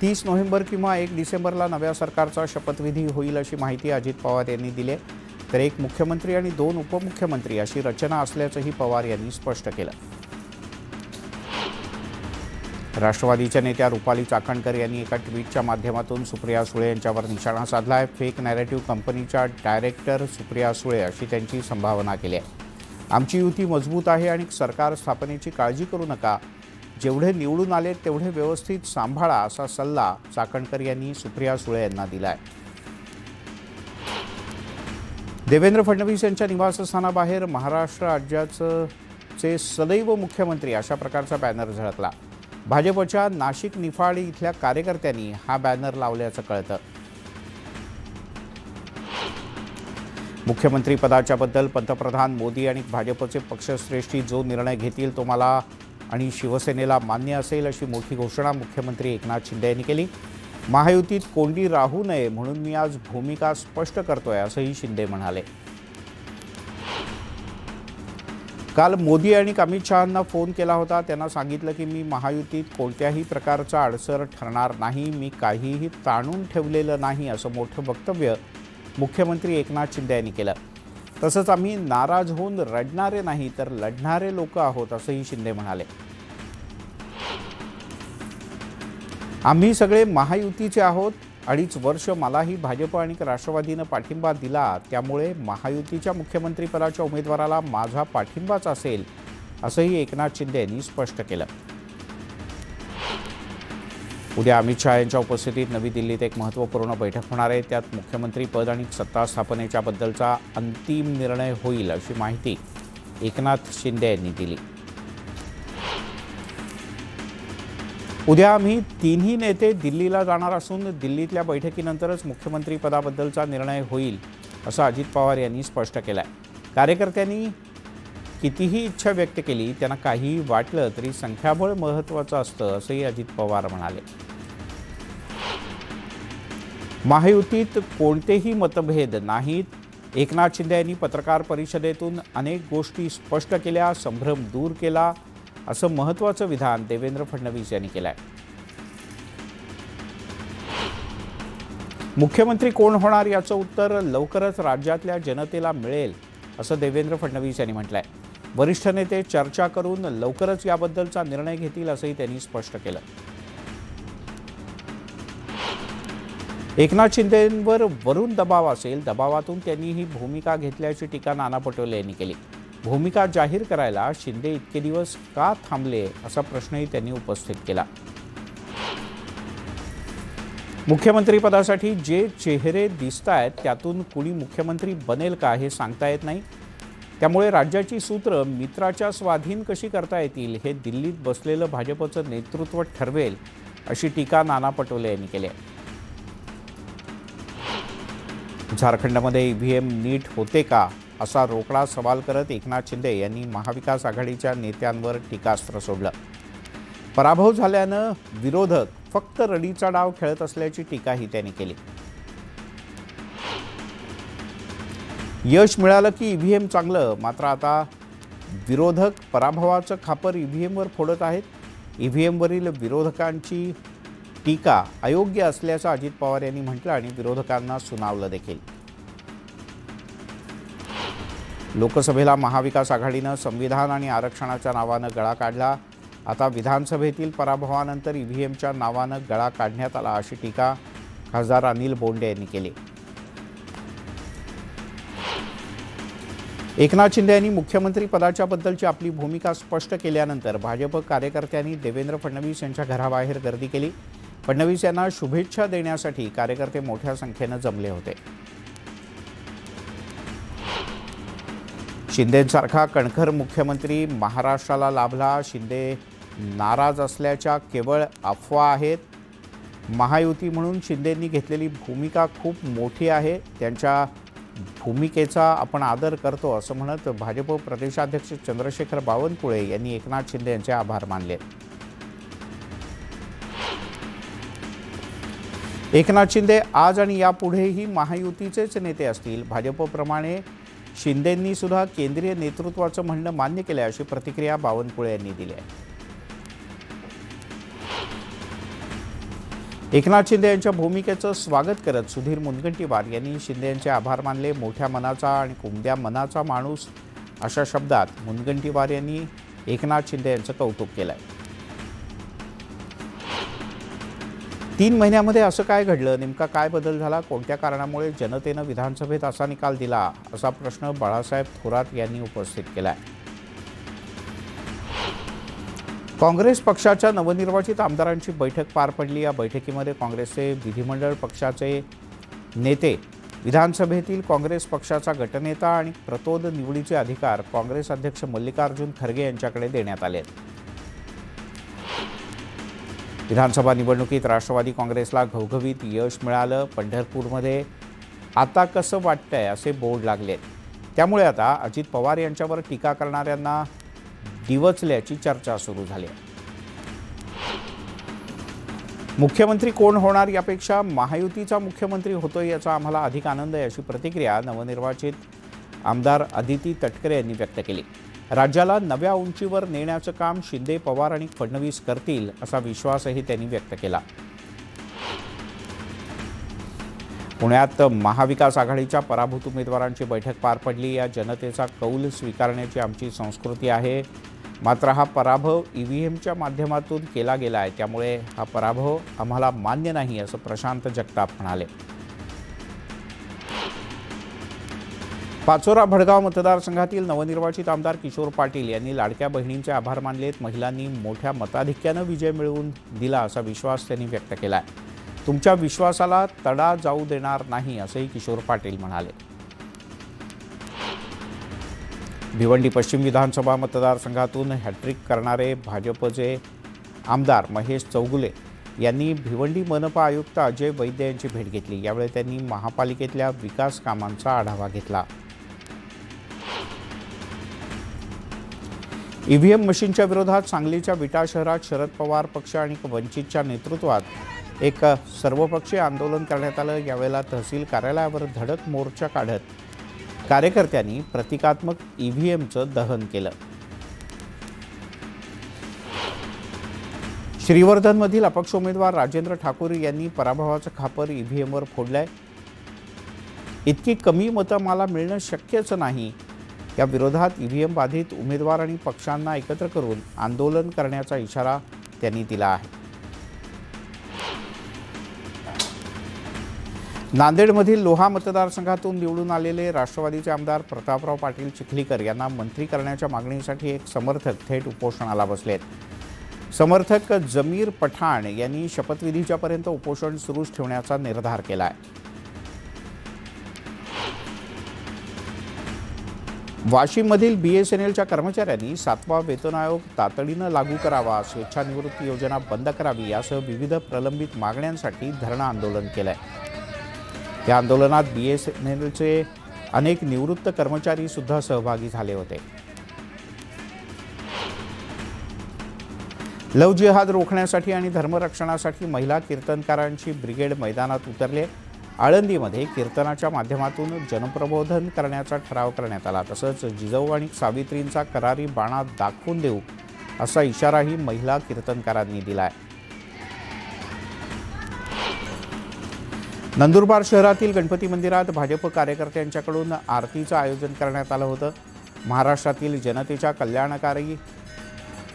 30 November किंवा 1 डिसेंबरला नव्या सरकारचा शपथविधी होईल अशी माहिती अजित पवार यांनी दिली आहे। तर एक मुख्यमंत्री आणि 2 उपमुख्यमंत्री अशी रचना असल्याचंही पवार यांनी स्पष्ट केलं। राष्ट्रवादीच्या नेत्या रुपाली चाकणकर यांनी एका ट्विटच्या माध्यमातून सुप्रिया सुळे यांच्यावर निशाणा साधला आहे। फेक नॅरेटिव्ह कंपनीच्या डायरेक्टर सुप्रिया सुळे अशी त्यांची संभावना केली आहे। आमची युती मजबूत आहे आणि सरकार स्थापनेची काळजी करू नका, जेवढे निवडून आले तेवढे व्यवस्थित सांभाळा असा सल्ला चाकणकर यांनी सुप्रिया सुळे यांना दिला आहे। देवेंद्र फडणवीस यांच्या निवासस्थानाबाहेर महाराष्ट्र राज्याचे सदैव मुख्यमंत्री अशा प्रकारचा बॅनर झळकला। भाजपच्या नाशिक निफाडी इथल्या कार्यकर्त्यांनी हा बॅनर लावल्याचं कळतं। मुख्यमंत्री पदाच्या बद्दल पंतप्रधान मोदी आणि भाजपचे पक्षश्रेष्ठी जो निर्णय घेतील तो मला आणि शिवसेनेला मान्य असेल अशी मोठी घोषणा मुख्यमंत्री एकनाथ शिंदे यांनी केली। महायुतीत कोंडी राहू नये म्हणून मी आज भूमिका स्पष्ट करतोय असंही शिंदे म्हणाले। काल मोदी आणि अमित शहांना फोन केला होता। त्यांना सांगितलं की मी महायुतीत कोणत्याही प्रकारचा अडसर ठरणार नाही, मी काहीही ताणून ठेवलेलं नाही असं मोठं वक्तव्य मुख्यमंत्री एकनाथ शिंदे यांनी केलं। तसंच आम्ही नाराज होऊन रडणारे नाही तर लढणारे लोक आहोत असंही शिंदे म्हणाले। आम्ही सगळे महायुतीचे आहोत। 2.5 वर्ष मलाही भाजप आणि राष्ट्रवादीनं पाठिंबा दिला, त्यामुळे महायुतीच्या मुख्यमंत्रीपदाच्या उमेदवाराला माझा पाठिंबाच असेल असंही एकनाथ शिंदे यांनी स्पष्ट केलं। उद्या अमित शहा यांच्या उपस्थितीत नवी दिल्लीत एक महत्त्वपूर्ण बैठक होणार आहे। त्यात मुख्यमंत्री पद आणि सत्ता स्थापनेच्या बद्दलचा अंतिम निर्णय होईल अशी माहिती एकनाथ शिंदे यांनी दिली। उद्या आम्ही तिन्ही नेते दिल्लीला जाणार असून दिल्लीतल्या बैठकीनंतरच मुख्यमंत्री पदाबद्दलचा निर्णय होईल असं अजित पवार यांनी स्पष्ट केलं आहे। कार्यकर्त्यांनी कितीही इच्छा व्यक्त केली, त्यांना काहीही वाटलं तरी संख्याबळ महत्त्वाचं असतं असंही अजित पवार म्हणाले। महायुतीत कोणतेही मतभेद नाहीत। एकनाथ शिंदे यांनी पत्रकार परिषदेतून अनेक गोष्टी स्पष्ट केल्या, संभ्रम दूर केला असं महत्त्वाचं विधान देवेंद्र फडणवीस यांनी केलंय। मुख्यमंत्री कोण होणार याचं उत्तर लवकरच राज्यातल्या जनतेला मिळेल असं देवेंद्र फडणवीस यांनी म्हटलंय। वरिष्ठ नेते चर्चा करून लवकरच याबद्दलचा निर्णय घेतील असंही त्यांनी स्पष्ट केलं। एकनाथ शिंदेंवर वरून दबाव असेल, दबावातून त्यांनी ही भूमिका घेतल्याची टीका नाना पटोले यांनी केली। भूमिका जाहीर करायला शिंदे इतके दिवस का थांबले असा प्रश्नही त्यांनी उपस्थित केला। मुख्यमंत्रीपदासाठी जे चेहरे दिसतायत त्यातून कुणी मुख्यमंत्री बनेल का हे सांगता येत नाही, त्यामुळे राज्याची सूत्र मित्राच्या स्वाधीन कशी करता येतील हे दिल्लीत बसलेलं भाजपचं नेतृत्व ठरवेल अशी टीका नाना पटोले यांनी केली आहे। झारखंडमध्ये ईव्हीएम नीट होते का असा रोकडा सवाल करत एकनाथ शिंदे यांनी महाविकास आघाडीच्या नेत्यांवर टीकास्त्र सोडलं। पराभव झाल्यानं विरोधक फक्त रडीचा डाव खेळत असल्याची टीकाही त्यांनी केली। यश मिळालं की ईव्हीएम चांगलं, मात्र आता विरोधक पराभवाचं खापर ईव्हीएमवर फोडत आहेत। ईव्हीएमवरील विरोधकांची टीका अयोग्य असल्याचं अजित पवार यांनी म्हटलं आणि विरोधकांना सुनावलं देखील। लोकसभेला महाविकास आघाडीनं संविधान आणि आरक्षणाच्या नावानं गळा काढला। आता विधानसभेतील पराभवानंतर ईव्हीएमच्या नावानं गळा काढण्यात आला अशी टीका खासदार अनिल बोंडे यांनी केली। एकनाथ शिंदे यांनी मुख्यमंत्री पदाच्या बद्दलची आपली भूमिका स्पष्ट केल्यानंतर भाजप कार्यकर्त्यांनी देवेंद्र फडणवीस यांच्या घराबाहेर गर्दी केली। फडणवीस यांना शुभेच्छा देण्यासाठी कार्यकर्ते मोठ्या संख्येनं जमले होते। शिंदेंसारखा कणखर मुख्यमंत्री महाराष्ट्राला लाभला। शिंदे नाराज असल्याच्या केवळ अफवा आहेत। महायुती म्हणून शिंदेंनी घेतलेली भूमिका खूप मोठी आहे, त्यांच्या भूमिकेचा आपण आदर करतो असं म्हणत भाजप प्रदेशाध्यक्ष चंद्रशेखर बावनकुळे यांनी एकनाथ शिंदे यांचे आभार मानले। एकनाथ शिंदे आज आणि यापुढेही महायुतीचेच नेते असतील। भाजपप्रमाणे शिंदेंनी सुद्धा केंद्रीय नेतृत्वाचं म्हणणं मान्य केलं अशी प्रतिक्रिया बावनकुळे यांनी दिली आहे। एकनाथ शिंदे यांच्या भूमिकेचं स्वागत करत सुधीर मुनगंटीवार यांनी शिंदे यांचे आभार मानले. मोठ्या मनाचा आणि उमद्या मनाचा माणूस अशा शब्दात मुनगंटीवार यांनी एकनाथ शिंदे यांचं कौतुक केलंय. 3 महिन्यामध्ये असं काय घडलं, नेमका काय बदल झाला, कोणत्या कारणामुळे जनतेनं विधानसभेत असा निकाल दिला, असा प्रश्न बाळासाहेब थोरात यांनी उपस्थित केलाय. काँग्रेस पक्षाच्या नवनिर्वाचित आमदारांची बैठक पार पडली. या बैठकीमध्ये काँग्रेसचे विधिमंडळ पक्षाचे नेते, विधानसभेतील काँग्रेस पक्षाचा गटनेता आणि प्रतोद निवडीचे अधिकार काँग्रेस अध्यक्ष मल्लिकार्जुन खरगे यांच्याकडे देण्यात आले. विधानसभा निवडणुकीत राष्ट्रवादी काँग्रेसला घवघवीत यश मिळालं. पंढरपूरमध्ये आता कसं वाटतंय असे बोर्ड लागले. त्यामुळे आता अजित पवार यांच्यावर टीका करणाऱ्यांना डिवचल्याची चर्चा सुरू झाली. मुख्यमंत्री कोण होणार यापेक्षा महायुतीचा मुख्यमंत्री होतोय याचा आम्हाला अधिक आनंद आहे, अशी प्रतिक्रिया नवनिर्वाचित आमदार अदिती तटकरे यांनी व्यक्त केली. राज्याला नव्या उंचीवर नेण्याचं काम शिंदे, पवार आणि फडणवीस करतील असा विश्वासही त्यांनी व्यक्त केला. पुण्यात महाविकास आघाडीच्या पराभूत उमेदवारांची बैठक पार पडली. या जनतेचा कौल स्वीकारण्याची आमची संस्कृती आहे, मात्र हा पराभव ईव्हीएमच्या माध्यमातून केला गेला आहे, त्यामुळे हा पराभव आम्हाला मान्य नाही, असं प्रशांत जगताप म्हणाले. पाचोरा भडगाव मतदारसंघातील नवनिर्वाचित आमदार किशोर पाटील यांनी लाडक्या बहिणींचे आभार मानलेत. महिलांनी मोठ्या मताधिक्यानं विजय मिळवून दिला असा विश्वास त्यांनी व्यक्त केला आहे. तुमच्या विश्वासाला तडा जाऊ देणार नाही, असंही किशोर पाटील म्हणाले. भिवंडी पश्चिम विधानसभा मतदारसंघातून हॅट्रिक करणारे भाजपचे आमदार महेश चौगुले यांनी भिवंडी मनपा आयुक्त अजय वैद्य यांची भेट घेतली. यावेळी त्यांनी महापालिकेतल्या विकास कामांचा आढावा घेतला. ईव्हीएम मशीनच्या विरोधात सांगलीच्या विटा शहरात शरद पवार पक्ष आणि वंचितच्या नेतृत्वात एक सर्वपक्षीय आंदोलन करण्यात आलं. यावेळेला तहसील कार्यालयावर धडक मोर्चा काढत कार्यकर्त्यांनी प्रतिकात्मक ईव्हीएमचं दहन केलं. श्रीवर्धनमधील अपक्ष उमेदवार राजेंद्र ठाकूर यांनी पराभवाचं खापर ईव्हीएमवर फोडलंय. इतकी कमी मतं मला मिळणं शक्यच नाही. या विरोधात ईव्हीएम बाधित उमेदवार आणि पक्षांना एकत्र करून आंदोलन करण्याचा इशारा त्यांनी दिला आहे. नांदेडमधील लोहा मतदारसंघातून निवडून आलेले राष्ट्रवादीचे आमदार प्रतापराव पाटील चिखलीकर यांना मंत्री करण्याच्या मागणीसाठी एक समर्थक थेट उपोषणाला बसलेत. समर्थक जमीर पठाण यांनी शपथविधीच्यापर्यंत उपोषण सुरूच ठेवण्याचा निर्धार केला आहे. वाशिममधील बीएसएनएलच्या कर्मचाऱ्यांनी 7वा वेतन आयोग तातडीनं लागू करावा, स्वेच्छानिवृत्ती योजना बंद करावी यासह विविध प्रलंबित मागण्यांसाठी धरणं आंदोलन केलंय. या आंदोलनात बीएसएनएलचे अनेक निवृत्त कर्मचारी सुद्धा सहभागी झाले होते. लव जिहाद रोखण्यासाठी आणि धर्मरक्षणासाठी महिला कीर्तनकारांची ब्रिगेड मैदानात उतरले. आळंदीमध्ये कीर्तनाच्या माध्यमातून जनप्रबोधन करण्याचा ठराव करण्यात आला. तसंच जिजाऊ आणि सावित्रींचा करारी बाणा दाखवून देऊ असा इशाराही महिला कीर्तनकारांनी दिलाय. नंदुरबार शहरातील गणपती मंदिरात भाजप कार्यकर्त्यांच्याकडून आरतीचं आयोजन करण्यात आलं होतं. महाराष्ट्रातील जनतेच्या कल्याणकारी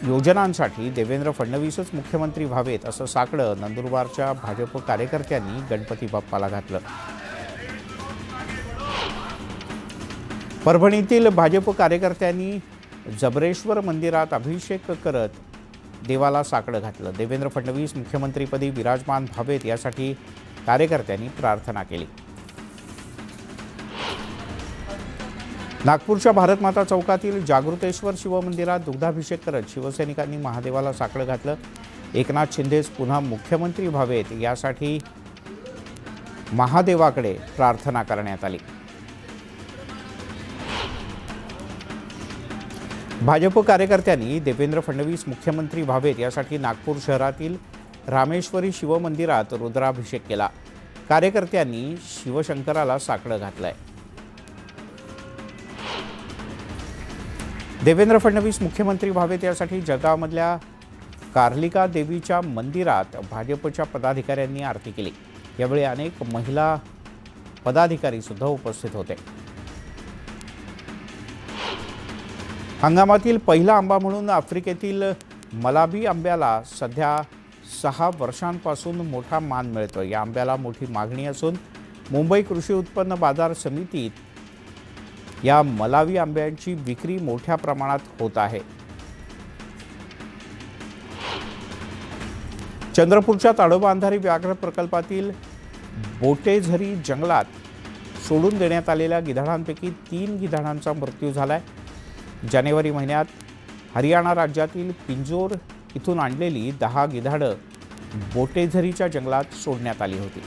योजनांसाठी देवेंद्र फडणवीसच मुख्यमंत्री व्हावेत असं साकडं नंदुरबारच्या भाजप कार्यकर्त्यांनी गणपती बाप्पाला घातलं. परभणीतील भाजप कार्यकर्त्यांनी जबरेश्वर मंदिरात अभिषेक करत देवाला साकडं घातलं. देवेंद्र फडणवीस मुख्यमंत्रीपदी विराजमान व्हावेत यासाठी कार्यकर्त्यांनी प्रार्थना केली. नागपूरच्या भारतमाता चौकातील जागृतेश्वर शिवमंदिरात दुग्धाभिषेक करत शिवसैनिकांनी महादेवाला साकडं घातलं. एकनाथ शिंदेच पुन्हा मुख्यमंत्री व्हावेत यासाठी महादेवाकडे प्रार्थना करण्यात आली. भाजप कार्यकर्त्यांनी देवेंद्र फडणवीस मुख्यमंत्री व्हावेत यासाठी नागपूर शहरातील रामेश्वरी शिवमंदिरात रुद्राभिषेक केला. कार्यकर्त्यांनी शिवशंकराला साकडं घातलंय. देवेंद्र फडणवीस मुख्यमंत्री व्हावेत यासाठी जळगावमधल्या कार्लिका देवीच्या मंदिरात भाजपच्या पदाधिकाऱ्यांनी आरती केली। यावेळी अनेक महिला पदाधिकारी सुद्धा उपस्थित होते। हंगामातील पहिला आंबा म्हणून आफ्रिकेतील मलाबी आंब्याला सध्या 6 वर्षांपासून मोठा मान मिळतो। या आंब्याला मोठी मागणी असून मुंबई कृषी उत्पन्न बाजार समितीत या मलावी आंब्यांची विक्री मोठ्या प्रमाणात होत आहे। चंद्रपूरच्या ताडोबा अंधारी व्याघ्र प्रकल्पातील बोटेझरी जंगलात सोडून देण्यात आलेल्या गिधाडांपैकी 3 गिधाडांचा मृत्यू झालाय। जानेवारी महिन्यात हरियाणा राज्यातील पिंजोर इथून आणलेली 10 गिधाडं बोटेझरीच्या जंगलात सोडण्यात आली होती।